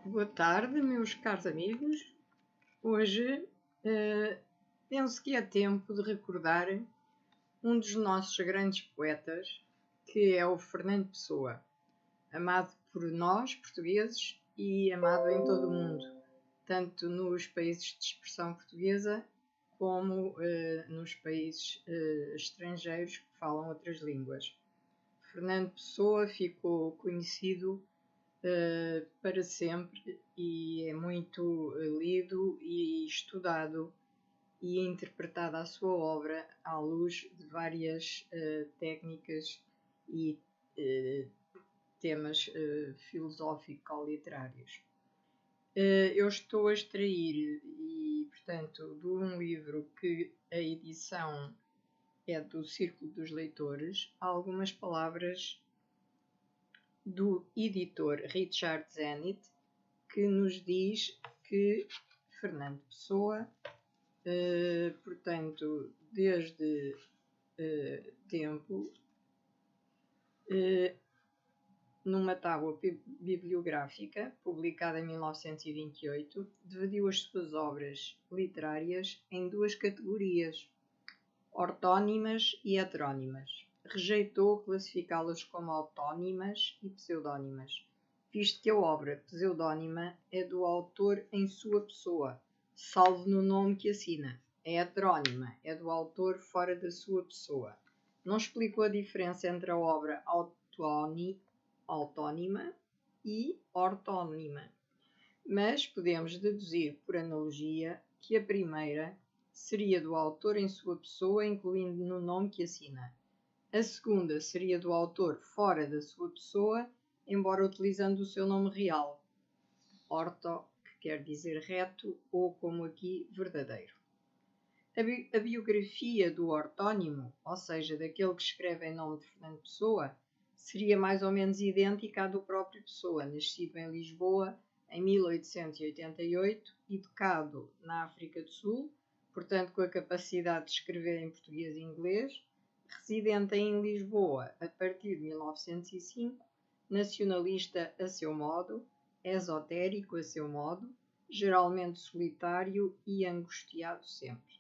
Boa tarde, meus caros amigos. Hoje penso que é tempo de recordar um dos nossos grandes poetas, que é o Fernando Pessoa, amado por nós, portugueses, e amado em todo o mundo, tanto nos países de expressão portuguesa como nos países estrangeiros que falam outras línguas. Fernando Pessoa ficou conhecido para sempre e é muito lido e estudado e interpretada a sua obra à luz de várias técnicas e temas filosófico-literários. Eu estou a extrair, e portanto, de um livro que a edição é do Círculo dos Leitores, algumas palavras do editor Richard Zenit, que nos diz que Fernando Pessoa, portanto, desde tempo, numa tábua bibliográfica, publicada em 1928, dividiu as suas obras literárias em duas categorias, ortónimas e heterónimas. Rejeitou classificá-las como autónimas e pseudónimas, visto que a obra pseudónima é do autor em sua pessoa, salvo no nome que assina. A heterónima é do autor fora da sua pessoa. Não explicou a diferença entre a obra autónima e ortónima, mas podemos deduzir por analogia que a primeira seria do autor em sua pessoa, incluindo no nome que assina. A segunda seria do autor fora da sua pessoa, embora utilizando o seu nome real, orto, que quer dizer reto, ou como aqui, verdadeiro. A biografia do ortónimo, ou seja, daquele que escreve em nome de Fernando Pessoa, seria mais ou menos idêntica à do próprio Pessoa, nascido em Lisboa em 1888, educado na África do Sul, portanto com a capacidade de escrever em português e inglês, residente em Lisboa a partir de 1905, nacionalista a seu modo, esotérico a seu modo, geralmente solitário e angustiado sempre.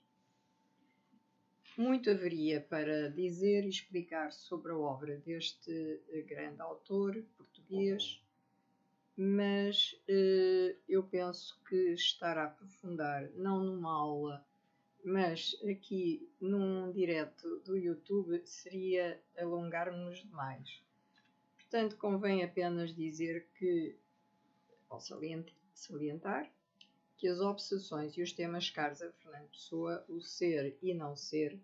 Muito haveria para dizer e explicar sobre a obra deste grande autor português, mas eu penso que estar a aprofundar, não numa aula, mas aqui num direto do YouTube, seria alongar-nos demais. Portanto, convém apenas dizer que, ou salientar, que as obsessões e os temas caros a Fernando Pessoa, o ser e não ser,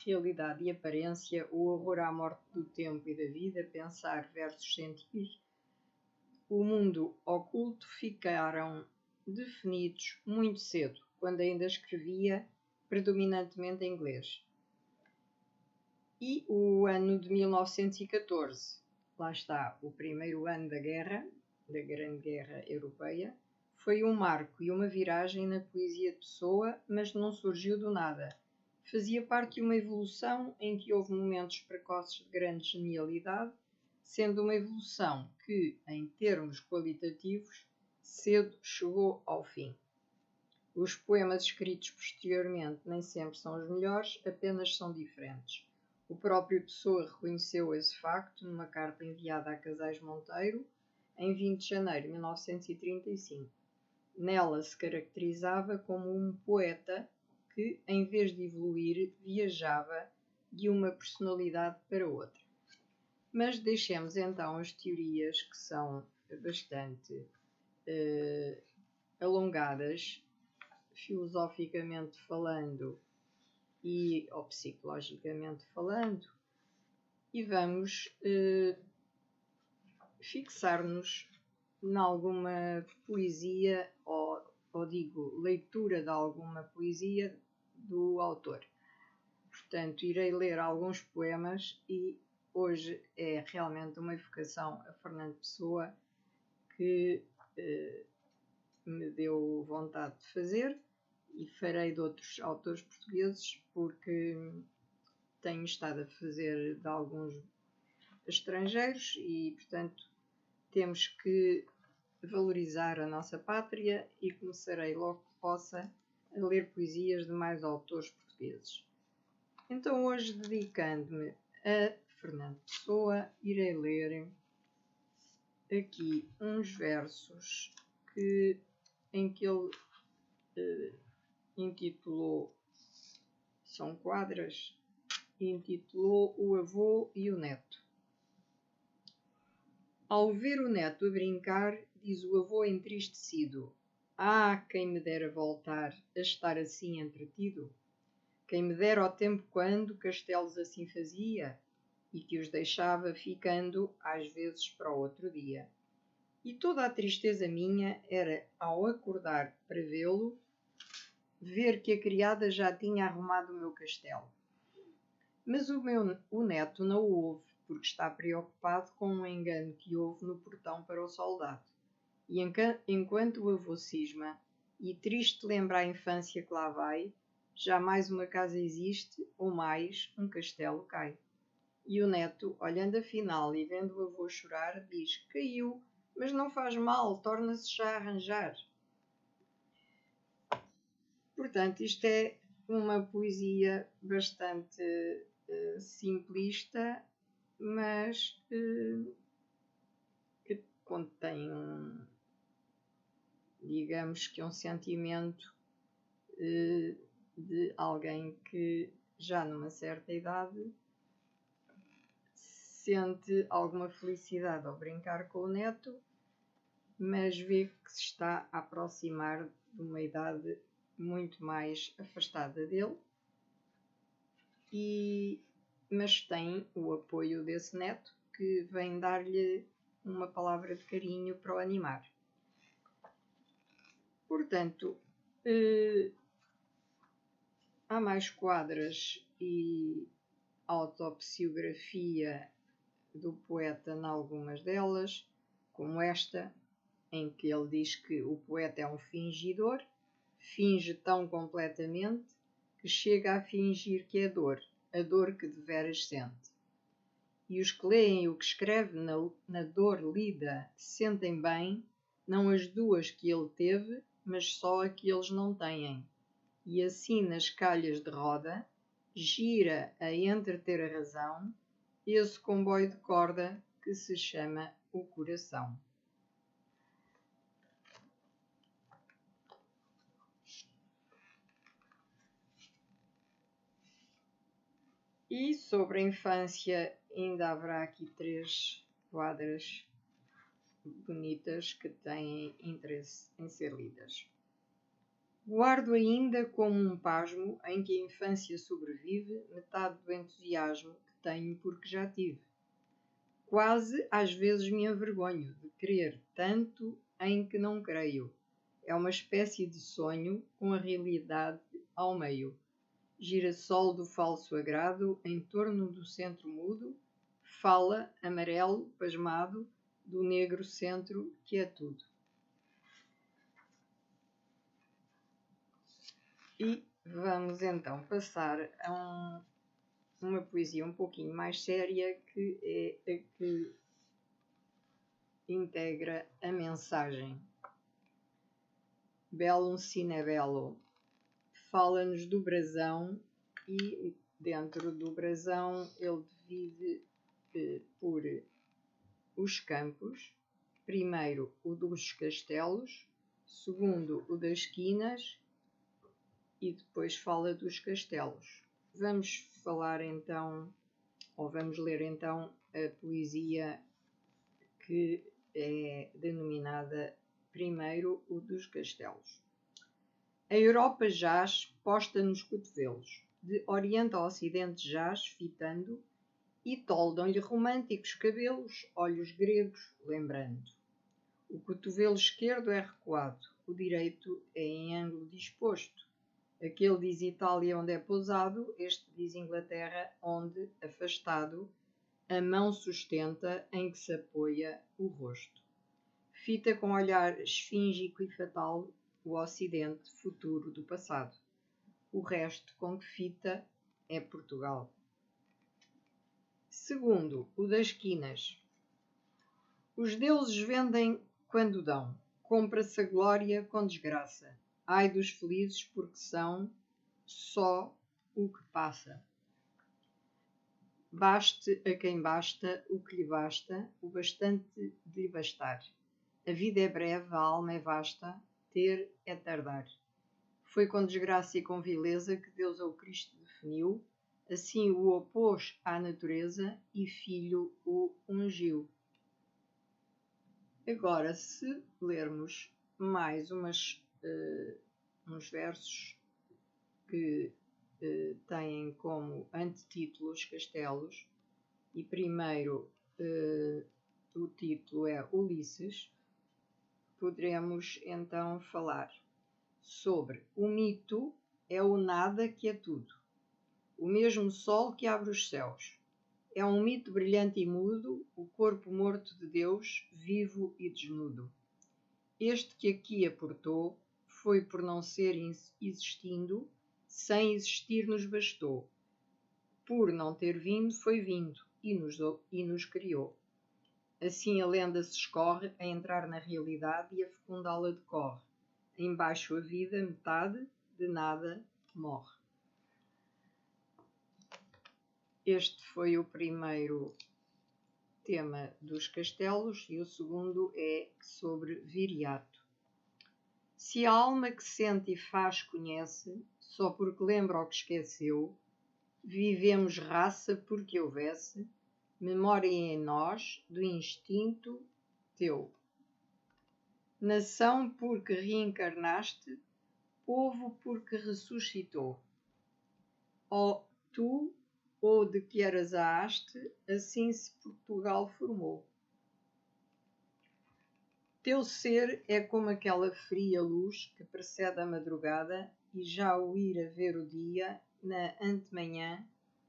realidade e aparência, o horror à morte do tempo e da vida, pensar versus sentir, o mundo oculto, ficaram definidos muito cedo, quando ainda escrevia predominantemente em inglês. E o ano de 1914, lá está, o primeiro ano da guerra, da Grande Guerra Europeia, foi um marco e uma viragem na poesia de Pessoa, mas não surgiu do nada. Fazia parte de uma evolução em que houve momentos precoces de grande genialidade, sendo uma evolução que, em termos qualitativos, cedo chegou ao fim. Os poemas escritos posteriormente nem sempre são os melhores, apenas são diferentes. O próprio Pessoa reconheceu esse facto numa carta enviada a Casais Monteiro, em 20 de janeiro de 1935. Nela se caracterizava como um poeta que, em vez de evoluir, viajava de uma personalidade para outra. Mas deixemos então as teorias, que são bastante alongadas, filosoficamente falando ou psicologicamente falando, e vamos fixar-nos em alguma poesia, ou digo, leitura de alguma poesia do autor. Portanto, irei ler alguns poemas e hoje é realmente uma evocação a Fernando Pessoa que me deu vontade de fazer, e farei de outros autores portugueses porque tenho estado a fazer de alguns estrangeiros e, portanto, temos que valorizar a nossa pátria e começarei logo que possa a ler poesias de mais autores portugueses. Então hoje, dedicando-me a Fernando Pessoa, irei ler aqui uns versos em que ele intitulou, são quadras, intitulou O Avô e o Neto. Ao ver o neto a brincar, diz o avô entristecido: Ah, quem me dera voltar a estar assim entretido! Quem me dera o tempo quando castelos assim fazia e que os deixava ficando às vezes para o outro dia. E toda a tristeza minha era, ao acordar para vê-lo, ver que a criada já tinha arrumado o meu castelo. Mas o neto não o ouve, porque está preocupado com um engano que houve no portão para o soldado. E enquanto o avô cisma, e triste lembra a infância que lá vai, já mais uma casa existe, ou mais um castelo cai. E o neto, olhando afinal e vendo o avô chorar, diz: Caiu, mas não faz mal, torna-se já a arranjar. Portanto, isto é uma poesia bastante simplista, mas que contém digamos que um sentimento de alguém que já numa certa idade sente alguma felicidade ao brincar com o neto, mas vê que se está a aproximar de uma idade muito mais afastada dele, mas tem o apoio desse neto que vem dar-lhe uma palavra de carinho para o animar. Portanto, há mais quadras e autopsiografia do poeta em algumas delas, como esta, em que ele diz que o poeta é um fingidor, finge tão completamente que chega a fingir que é dor, a dor que deveras sente. E os que leem o que escreve na dor lida sentem bem, não as duas que ele teve, mas só a que eles não têm. E assim nas calhas de roda, gira a entreter a razão, esse comboio de corda que se chama o coração. E sobre a infância ainda haverá aqui 3 quadras bonitas que têm interesse em ser lidas. Guardo ainda como um pasmo em que a infância sobrevive metade do entusiasmo que tenho porque já tive. Quase às vezes me envergonho de crer tanto em que não creio. É uma espécie de sonho com a realidade ao meio. Girassol do falso agrado em torno do centro mudo, fala, amarelo, pasmado, do negro centro que é tudo. E vamos então passar a uma poesia um pouquinho mais séria, que é a que integra a mensagem. Bellum sine bello. Fala-nos do brasão e dentro do brasão ele divide por os campos. Primeiro o dos castelos, segundo o das quinas e depois fala dos castelos. Vamos falar então, ou vamos ler então a poesia que é denominada primeiro o dos castelos. A Europa jaz posta nos cotovelos, de oriente a ocidente jaz fitando, e toldam-lhe românticos cabelos, olhos gregos lembrando. O cotovelo esquerdo é recuado, o direito é em ângulo disposto. Aquele diz Itália onde é pousado, este diz Inglaterra onde, afastado, a mão sustenta em que se apoia o rosto. Fita com olhar esfíngico e fatal o ocidente futuro do passado. O resto com que fita é Portugal. Segundo, o das quinas. Os deuses vendem quando dão. Compra-se a glória com desgraça. Ai dos felizes, porque são só o que passa. Baste a quem basta o que lhe basta, o bastante de lhe bastar. A vida é breve, a alma é vasta, ter é tardar. Foi com desgraça e com vileza que Deus ao Cristo definiu, assim o opôs à natureza e filho o ungiu. Agora, se lermos mais uns versos que têm como antetítulos castelos, e primeiro o título é Ulisses, poderemos então falar sobre o mito é o nada que é tudo, o mesmo sol que abre os céus. É um mito brilhante e mudo, o corpo morto de Deus, vivo e desnudo. Este que aqui aportou foi por não ser existindo, sem existir nos bastou. Por não ter vindo, foi vindo e nos criou. Assim a lenda se escorre a entrar na realidade e a fecundá-la decorre. Embaixo a vida, metade, de nada morre. Este foi o primeiro tema dos castelos e o segundo é sobre Viriato. Se a alma que sente e faz conhece, só porque lembra o que esqueceu, vivemos raça porque houvesse memória em nós do instinto teu. Nação porque reencarnaste, povo porque ressuscitou. Ó tu, ou de que eras a haste, assim se Portugal formou. Teu ser é como aquela fria luz que precede a madrugada e já o ir a ver o dia na antemanhã,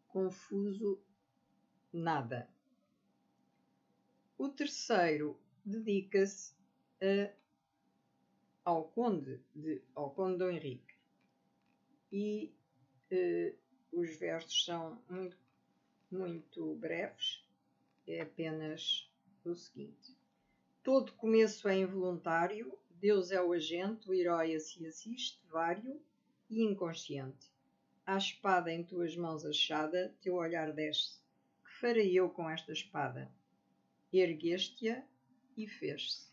confuso nada. O terceiro dedica-se ao Conde Dom Henrique e os versos são muito breves, é apenas o seguinte: todo começo é involuntário, Deus é o agente, o herói a se assiste, vário e inconsciente. A espada em tuas mãos achada, teu olhar desce. Que farei eu com esta espada? Ergueste-a e fez-se.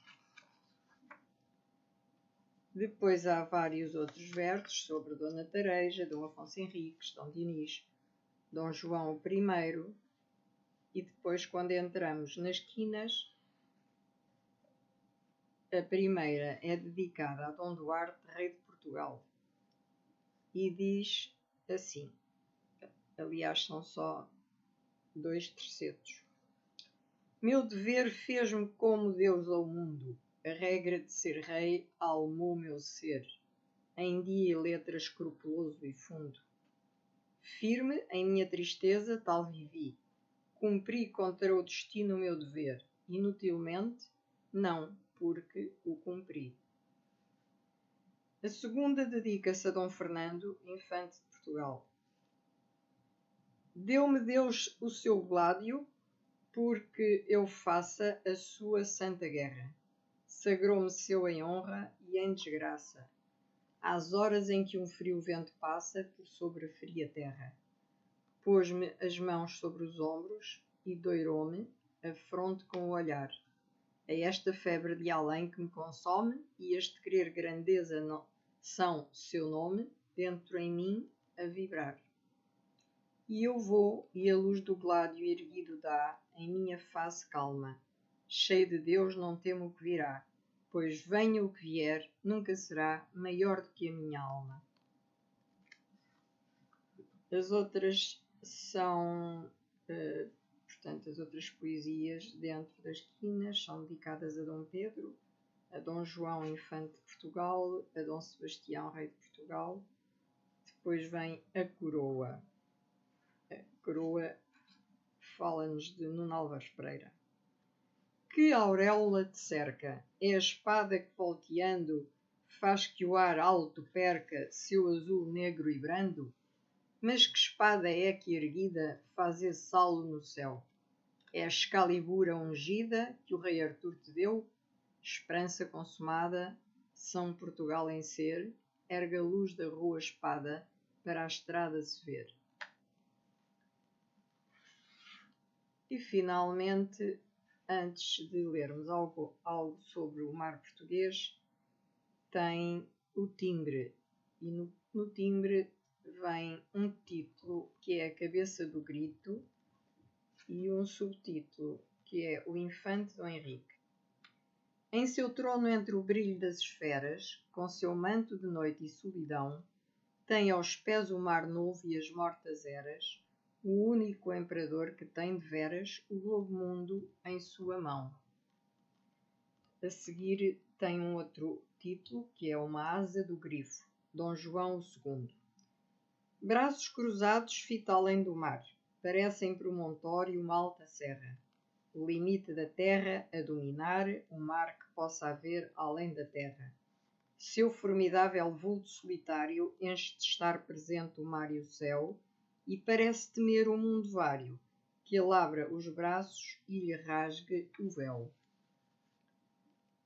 Depois há vários outros versos sobre Dona Tareja, Dom Afonso Henriques, Dom Dinis, Dom João I, e depois, quando entramos nas quinas, a primeira é dedicada a Dom Duarte, rei de Portugal, e diz assim, aliás são só 2 tercetos. Meu dever fez-me como Deus ao mundo, a regra de ser rei almou meu ser, em dia e letra escrupuloso e fundo. Firme em minha tristeza tal vivi, cumpri contra o destino o meu dever, inutilmente, não, porque o cumpri. A segunda dedica-se a Dom Fernando, infante de Portugal. Deu-me Deus o seu gládio, porque eu faça a sua santa guerra. Sagrou-me seu em honra e em desgraça, às horas em que um frio vento passa por sobre a fria terra. Pôs-me as mãos sobre os ombros e doirou-me a fronte com o olhar. É esta febre de além que me consome e este querer grandeza são seu nome dentro em mim a vibrar. E eu vou, e a luz do gládio erguido dá em minha face calma. Cheio de Deus não temo o que virá, pois venha o que vier, nunca será maior do que a minha alma. As outras são, portanto, as outras poesias dentro das quinas são dedicadas a Dom Pedro, a Dom João, infante de Portugal, a Dom Sebastião, rei de Portugal. Depois vem a coroa. A coroa fala-nos de Nuno Álvares Pereira. Que auréola te cerca? É a espada que volteando faz que o ar alto perca seu azul negro e brando? Mas que espada é que erguida faz esse salo no céu? É a Excalibur ungida que o rei Artur te deu? Esperança consumada, São Portugal em ser, ergue a luz da rua espada para a estrada se ver. E finalmente, antes de lermos algo sobre o mar português, tem o timbre. E no timbre vem um título que é A Cabeça do Grito e um subtítulo que é O Infante Dom Henrique. Em seu trono entre o brilho das esferas, com seu manto de noite e solidão, tem aos pés o mar novo e as mortas eras, o único imperador que tem de veras o globo mundo em sua mão. A seguir tem um outro título, que é Uma Asa do Grifo, Dom João II. Braços cruzados fita além do mar, parecem promontório uma alta serra, o limite da terra a dominar, o mar que possa haver além da terra. Seu formidável vulto solitário enche de estar presente o mar e o céu, e parece temer o mundo vário, que ele abra os braços e lhe rasgue o véu.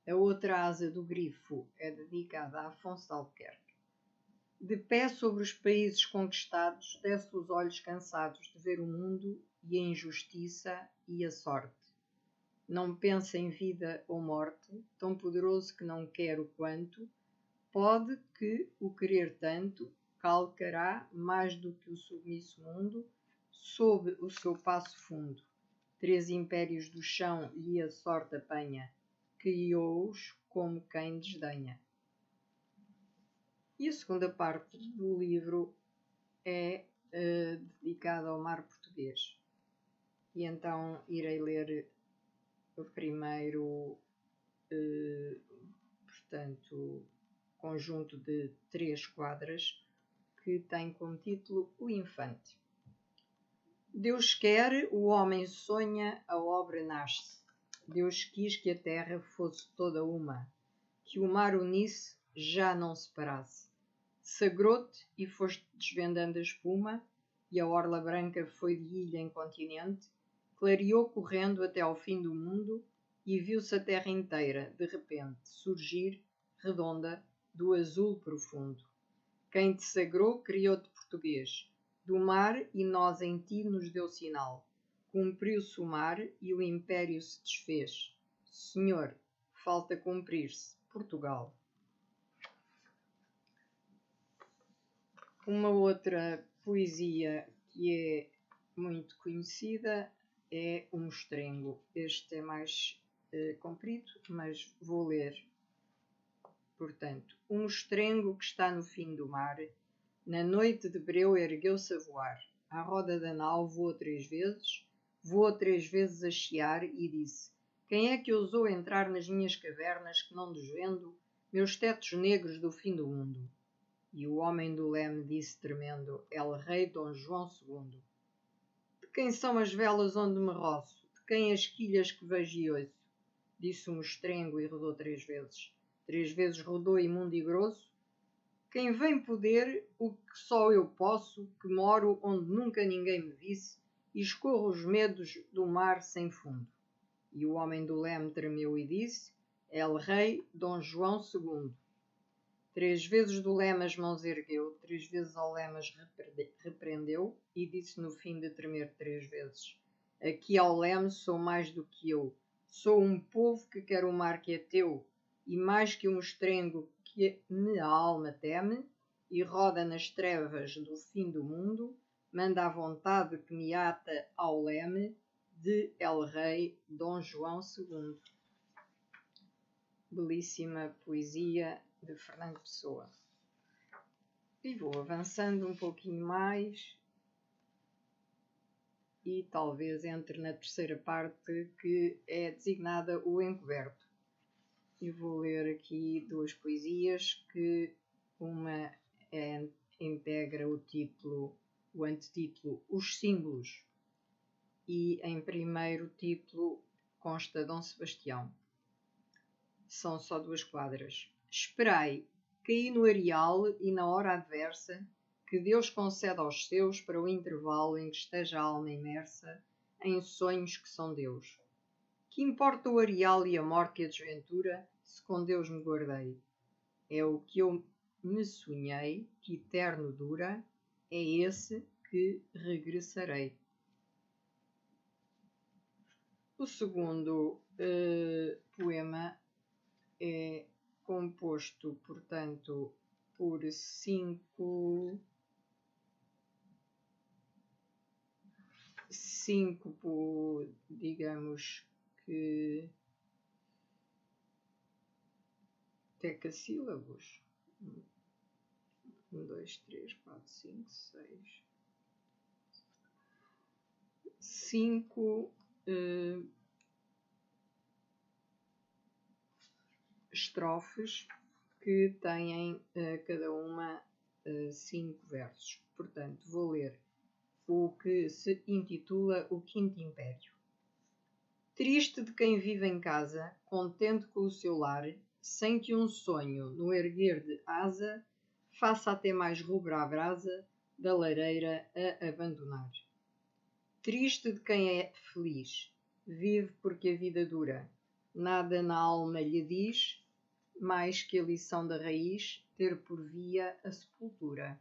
A outra asa do grifo é dedicada a Afonso de Albuquerque. De pé sobre os países conquistados, desce os olhos cansados de ver o mundo e a injustiça e a sorte. Não pensa em vida ou morte, tão poderoso que não quer o quanto, pode que o querer tanto calcará mais do que o submisso mundo, sob o seu passo fundo. 3 impérios do chão lhe a sorte apanha, criou-os como quem desdenha. E a segunda parte do livro é dedicada ao mar português. E então irei ler o primeiro, conjunto de 3 quadras, que tem como título O Infante. Deus quer, o homem sonha, a obra nasce. Deus quis que a terra fosse toda uma, que o mar unisse, já não separasse. Sagrou-te e foste desvendando a espuma, e a orla branca foi de ilha em continente, clareou correndo até ao fim do mundo, e viu-se a terra inteira, de repente, surgir, redonda, do azul profundo. Quem te sagrou criou-te português, do mar e nós em ti nos deu sinal. Cumpriu-se o mar e o império se desfez. Senhor, falta cumprir-se, Portugal. Uma outra poesia que é muito conhecida é o Mostrengo. Este é mais comprido, mas vou ler. Portanto, o mostrengo que está no fim do mar, na noite de breu ergueu-se a voar. À roda da nau voou 3 vezes a chiar e disse: quem é que ousou entrar nas minhas cavernas que não desvendo meus tetos negros do fim do mundo? E o homem do leme disse tremendo: El Rei Dom João II. De quem são as velas onde me roço? De quem as quilhas que vejo e ouço? Disse o mostrengo e rodou 3 vezes. 3 vezes rodou imundo e grosso. Quem vem poder o que só eu posso, que moro onde nunca ninguém me visse, e escorro os medos do mar sem fundo. E o homem do leme tremeu e disse: El Rei Dom João II. 3 vezes do leme as mãos ergueu, 3 vezes ao leme as repreendeu, e disse no fim de tremer 3 vezes: aqui ao leme sou mais do que eu, sou um povo que quer o mar que é teu, e mais que um mostrengo que me a alma teme, e roda nas trevas do fim do mundo, manda a vontade que me ata ao leme, de El Rei Dom João II. Belíssima poesia de Fernando Pessoa. E vou avançando um pouquinho mais e talvez entre na terceira parte, que é designada O Encoberto. E vou ler aqui 2 poesias, que uma integra o antetítulo Os Símbolos, e em primeiro título consta Dom Sebastião. São só 2 quadras. Esperai, caí no areal e na hora adversa, que Deus concede aos seus para o intervalo em que esteja a alma imersa em sonhos que são Deus. Que importa o areal e a morte e a desventura, se com Deus me guardei? É o que eu me sonhei, que eterno dura, é esse que regressarei. O segundo poema é composto, portanto, por cinco, digamos que, decassílabos. 1, 2, 3, 4, 5, 6. 5 estrofes que têm cada uma 5 versos. Portanto, vou ler o que se intitula O Quinto Império. Triste de quem vive em casa, contente com o seu lar, sem que um sonho, no erguer de asa, faça até mais rubra a brasa da lareira a abandonar. Triste de quem é feliz, vive porque a vida dura, nada na alma lhe diz, mais que a lição da raiz, ter por via a sepultura.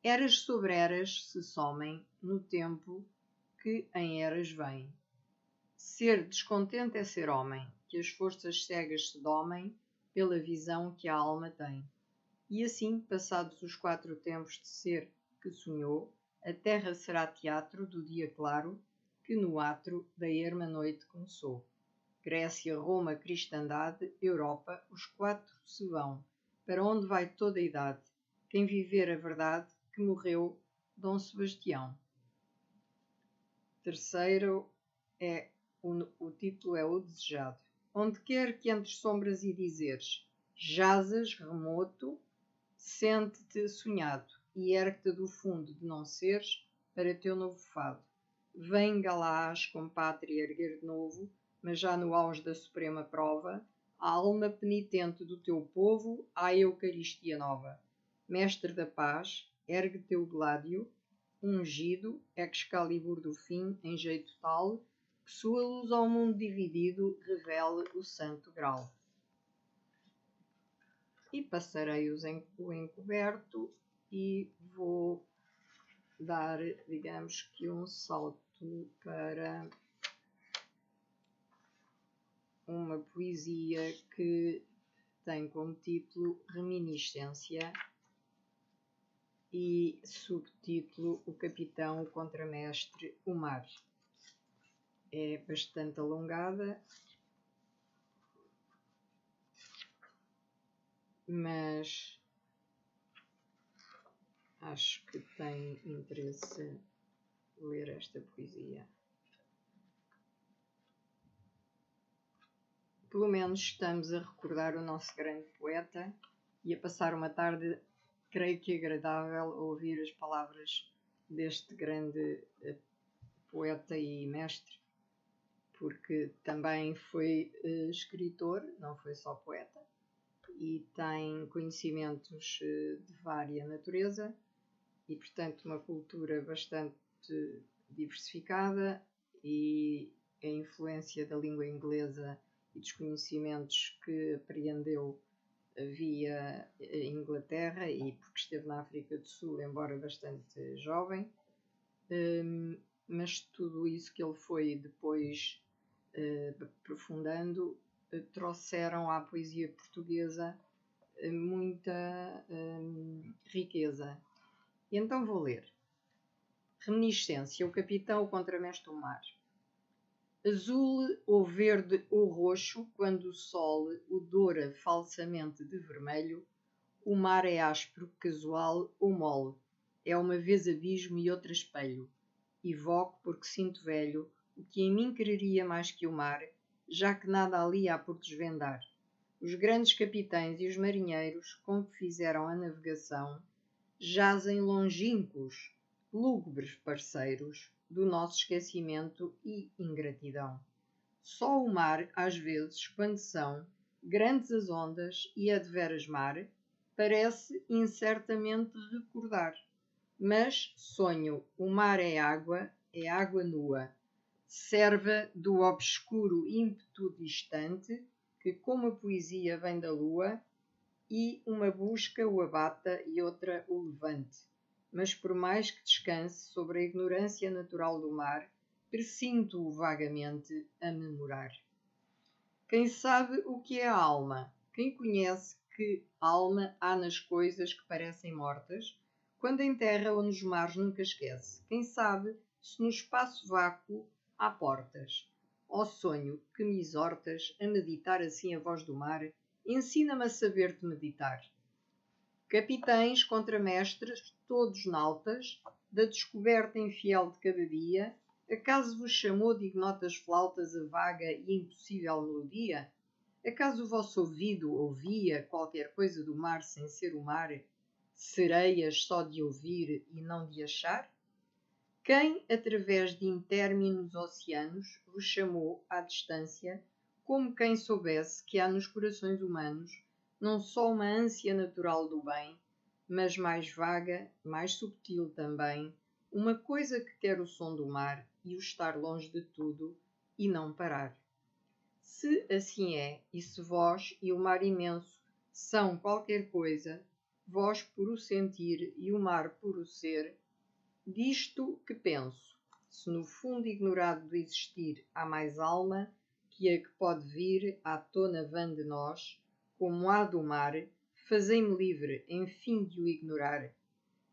Eras sobre eras se somem no tempo que em eras vem. Ser descontente é ser homem, que as forças cegas se domem pela visão que a alma tem. E assim, passados os 4 tempos de ser que sonhou, a terra será teatro do dia claro, que no atro da erma noite começou. Grécia, Roma, Cristandade, Europa, os 4 se vão, para onde vai toda a idade, quem viver a verdade, que morreu Dom Sebastião. Terceiro é o título é O Desejado. Onde quer que entre sombras e dizeres, jazas remoto, sente-te sonhado e ergue-te do fundo de não seres para teu novo fado. Vem Galás com pátria erguer de novo, mas já no auge da suprema prova, a alma penitente do teu povo à Eucaristia nova. Mestre da paz, ergue teu gládio, ungido, Excalibur do fim, em jeito tal, que sua luz ao mundo dividido revele o santo grau. E passarei o encoberto e vou dar, digamos que um salto para uma poesia que tem como título Reminiscência e subtítulo O Capitão, o Contramestre, o Mar. É bastante alongada, mas acho que tem interesse ler esta poesia. Pelo menos estamos a recordar o nosso grande poeta e a passar uma tarde, creio que agradável, a ouvir as palavras deste grande poeta e mestre, porque também foi escritor, não foi só poeta, e tem conhecimentos de vária natureza e, portanto, uma cultura bastante diversificada, e a influência da língua inglesa e dos conhecimentos que apreendeu via Inglaterra e porque esteve na África do Sul, embora bastante jovem, mas tudo isso que ele foi depois aprofundando trouxeram à poesia portuguesa muita riqueza. E então vou ler. Reminiscência, o capitão, o contramestre, o mar. Azul ou verde ou roxo, quando o sol o doura falsamente de vermelho, o mar é áspero, casual ou mole, é uma vez abismo e outra espelho. Evoco, porque sinto velho, o que em mim quereria mais que o mar, já que nada ali há por desvendar. Os grandes capitães e os marinheiros, com que fizeram a navegação, jazem longínquos, lúgubres parceiros do nosso esquecimento e ingratidão. Só o mar, às vezes, quando são grandes as ondas e é de veras mar, parece incertamente recordar. Mas sonho, o mar é água nua, serva do obscuro ímpeto distante, que como a poesia vem da lua, e uma busca o abata e outra o levante. Mas por mais que descanse sobre a ignorância natural do mar, presinto-o vagamente a memorar. Quem sabe o que é a alma? Quem conhece que alma há nas coisas que parecem mortas, quando em terra ou nos mares nunca esquece? Quem sabe se no espaço vácuo há portas? Ó sonho, que me exortas a meditar assim a voz do mar, ensina-me a saber-te meditar. Capitães, contramestres, todos nautas, da descoberta infiel de cada dia, acaso vos chamou de ignotas flautas a vaga e impossível melodia? Acaso o vosso ouvido ouvia qualquer coisa do mar sem ser o mar, sereias só de ouvir e não de achar? Quem, através de intérminos oceanos, vos chamou à distância, como quem soubesse que há nos corações humanos não só uma ânsia natural do bem, mas mais vaga, mais subtil também, uma coisa que quer o som do mar e o estar longe de tudo e não parar. Se assim é, e se vós e o mar imenso são qualquer coisa, vós por o sentir e o mar por o ser, disto que penso, se no fundo ignorado do existir há mais alma que a que pode vir à tona vã de nós, como há do mar, fazei-me livre, enfim, de o ignorar.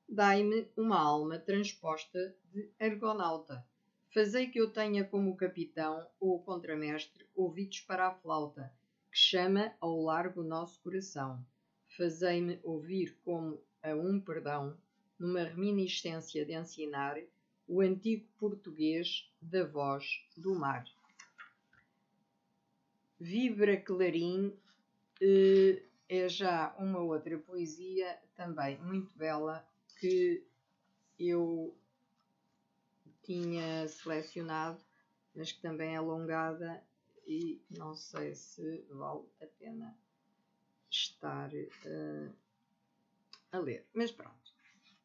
Dai-me uma alma transposta de argonauta. Fazei que eu tenha como capitão ou contramestre ouvidos para a flauta, que chama ao largo o nosso coração. Fazei-me ouvir como a um perdão, numa reminiscência de ensinar, o antigo português da voz do mar. Vibra Clarim é já uma outra poesia também muito bela que eu tinha selecionado, mas que também é alongada e não sei se vale a pena estar a ler. Mas pronto,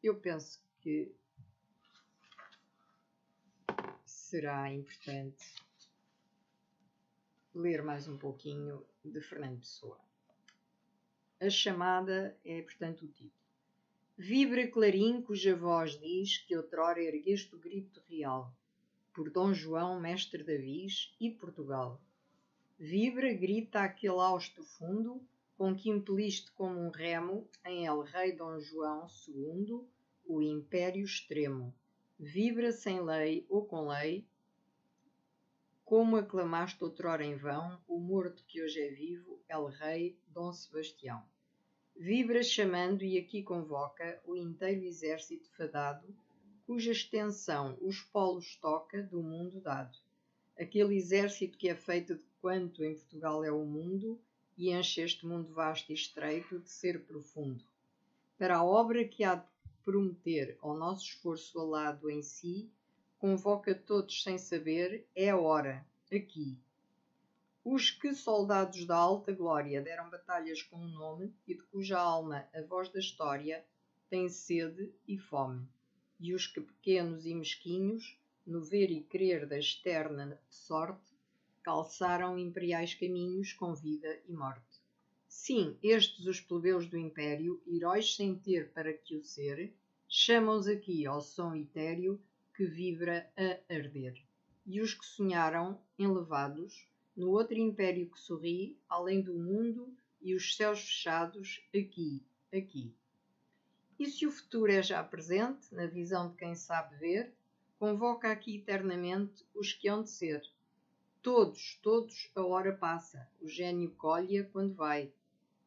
eu penso que será importante ler mais um pouquinho de Fernando Pessoa. A chamada é, portanto, o título. Vibra clarim cuja voz diz que outrora ergueste o grito real, por Dom João, mestre da Viz e Portugal. Vibra, grita aquele austo fundo, com que impeliste como um remo em El Rei Dom João II, o império extremo. Vibra sem lei ou com lei, como aclamaste outrora em vão o morto que hoje é vivo, El Rei Dom Sebastião. Vibra chamando e aqui convoca o inteiro exército fadado, cuja extensão os polos toca do mundo dado. Aquele exército que é feito de quanto em Portugal é o mundo e enche este mundo vasto e estreito de ser profundo. Para a obra que há de prometer ao nosso esforço alado em si, convoca todos sem saber, é a hora, aqui. Os que soldados da alta glória deram batalhas com um nome e de cuja alma a voz da história tem sede e fome. E os que pequenos e mesquinhos, no ver e crer da externa sorte, calçaram imperiais caminhos com vida e morte. Sim, estes os plebeus do império, heróis sem ter para que o ser, chamam-os aqui ao som etéreo que vibra a arder. E os que sonharam, enlevados, no outro império que sorri, além do mundo e os céus fechados, aqui, aqui. E se o futuro é já presente, na visão de quem sabe ver, convoca aqui eternamente os que hão de ser. Todos, todos, a hora passa, o gênio colhe-a quando vai.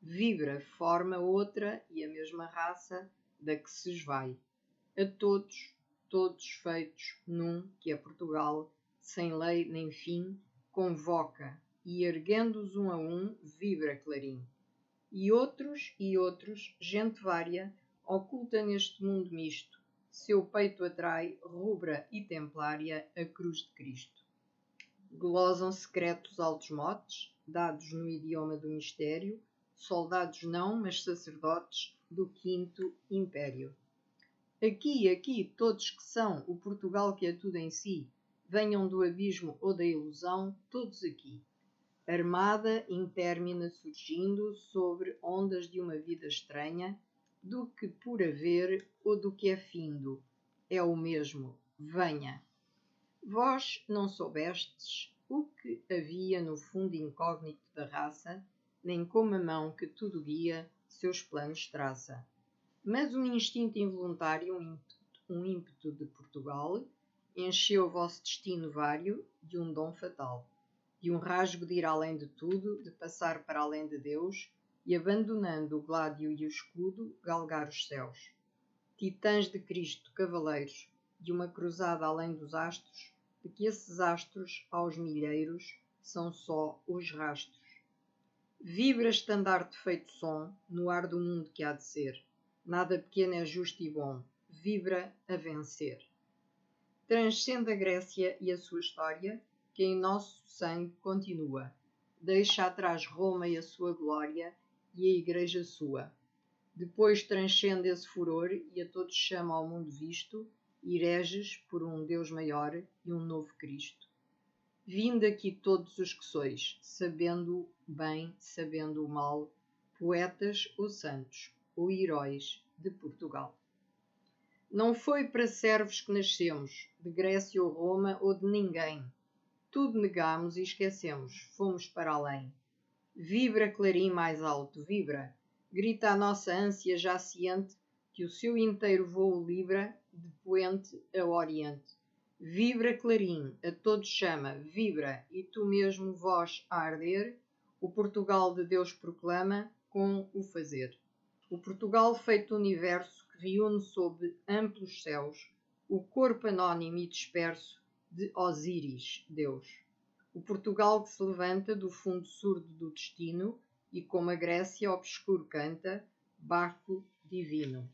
Vibra, forma outra e a mesma raça da que se esvai. A todos, todos feitos num, que é Portugal, sem lei nem fim, convoca, e erguendo-os um a um, vibra clarim. E outros, gente vária, oculta neste mundo misto, seu peito atrai, rubra e templária, a cruz de Cristo. Glosam secretos altos motes, dados no idioma do mistério, soldados não, mas sacerdotes do quinto império. Aqui, aqui, todos que são o Portugal que é tudo em si, venham do abismo ou da ilusão, todos aqui. Armada intérmina surgindo sobre ondas de uma vida estranha, do que por haver ou do que é findo, é o mesmo, venha. Vós não soubestes o que havia no fundo incógnito da raça, nem como a mão que tudo guia seus planos traça. Mas um instinto involuntário, um ímpeto de Portugal, encheu o vosso destino vário de um dom fatal, de um rasgo de ir além de tudo, de passar para além de Deus, e abandonando o gládio e o escudo, galgar os céus. Titãs de Cristo, cavaleiros, de uma cruzada além dos astros, de que esses astros, aos milheiros, são só os rastros. Vibra estandarte feito som, no ar do mundo que há de ser. Nada pequeno é justo e bom, vibra a vencer. Transcende a Grécia e a sua história, que em nosso sangue continua. Deixa atrás Roma e a sua glória, e a Igreja sua. Depois transcende esse furor e a todos chama ao mundo visto, hereges por um Deus maior e um novo Cristo. Vinde aqui todos os que sois, sabendo o bem, sabendo o mal, poetas ou santos, ou heróis de Portugal. Não foi para servos que nascemos, de Grécia ou Roma ou de ninguém. Tudo negamos e esquecemos, fomos para além. Vibra clarim mais alto, vibra, grita a nossa ânsia já ciente que o seu inteiro vôo libra de poente a oriente. Vibra clarim, a todos chama, vibra, e tu mesmo voz a arder, o Portugal de Deus proclama com o fazer. O Portugal feito universo que reúne sob amplos céus o corpo anónimo e disperso de Osíris, Deus. O Portugal que se levanta do fundo surdo do destino e como a Grécia obscuro canta, Baco divino.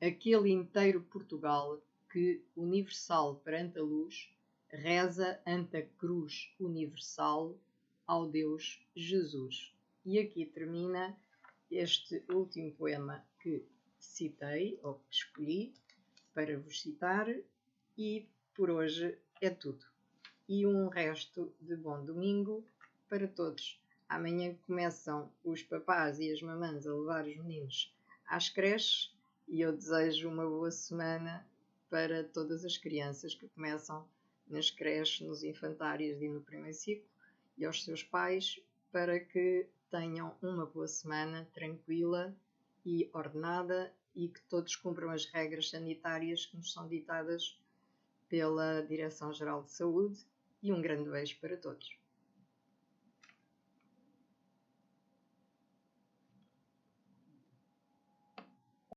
Aquele inteiro Portugal que, universal perante a luz, reza ante a cruz universal ao Deus Jesus. E aqui termina este último poema que citei, ou que escolhi, para vos citar, e por hoje é tudo. E um resto de bom domingo para todos. Amanhã começam os papás e as mamãs a levar os meninos às creches e eu desejo uma boa semana para todas as crianças que começam nas creches, nos infantários e no primeiro ciclo, e aos seus pais para que tenham uma boa semana tranquila e ordenada e que todos cumpram as regras sanitárias que nos são ditadas pela Direção-Geral de Saúde, e um grande beijo para todos.